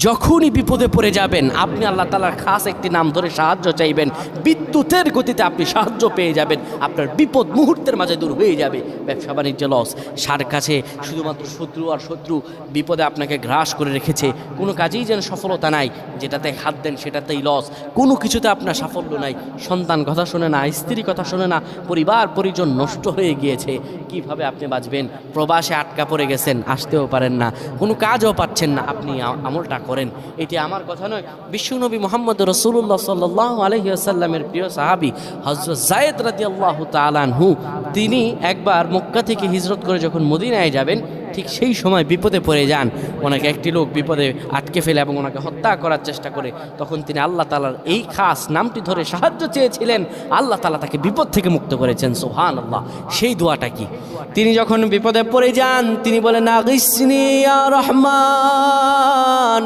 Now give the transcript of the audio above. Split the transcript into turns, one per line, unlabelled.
যখনই বিপদে পড়ে যাবেন আপনি আল্লাহ তাআলার খাস একটি নাম ধরে সাহায্য চাইবেন, বিদ্যুতের গতিতে আপনি সাহায্য পেয়ে যাবেন, আপনার বিপদ মুহূর্তের মাঝে দূর হয়ে যাবে। ব্যবসা বাণিজ্য লস, সার কাছে শুধুমাত্র শত্রু আর শত্রু বিপদে আপনাকে গ্রাস করে রেখেছে, কোনো কাজেই যেন সফলতা নাই, যেটাতে হাত দেন সেটাতেই লস, কোনো কিছুতে আপনার সাফল্য নাই, সন্তান কথা শোনে না, স্ত্রী কথা শোনে না, পরিবার পরিজন নষ্ট হয়ে গিয়েছে, কিভাবে আপনি বাঁচবেন? প্রবাসে আটকা পড়ে গেছেন, আসতেও পারেন না, কোনো কাজও পাচ্ছেন না, আপনি আমলটা করেন। এটি আমার কথা নয়, বিশ্বনবী মুহাম্মদ রাসূলুল্লাহ সাল্লাল্লাহু আলাইহি ওয়াসাল্লামের প্রিয় সাহাবী হযরত যায়েদ রাদিয়াল্লাহু তাআলা আনহু, তিনি একবার মক্কা থেকে হিজরত করে যখন মদিনায় যাবেন, ঠিক সেই সময় বিপদে পড়ে যান। ওনাকে একটি লোক বিপদে আটকে ফেলে এবং ওনাকে হত্যা করার চেষ্টা করে। তখন তিনি আল্লাহ তাআলার এই খাস নামটি ধরে সাহায্য চেয়েছিলেন, আল্লাহ তাআলা তাকে বিপদ থেকে মুক্ত করেছেন। সুবহানাল্লাহ। সেই দোয়াটা কি? তিনি যখন বিপদে পড়ে যান তিনি বলেন, আগিসনি ইয়া রহমান।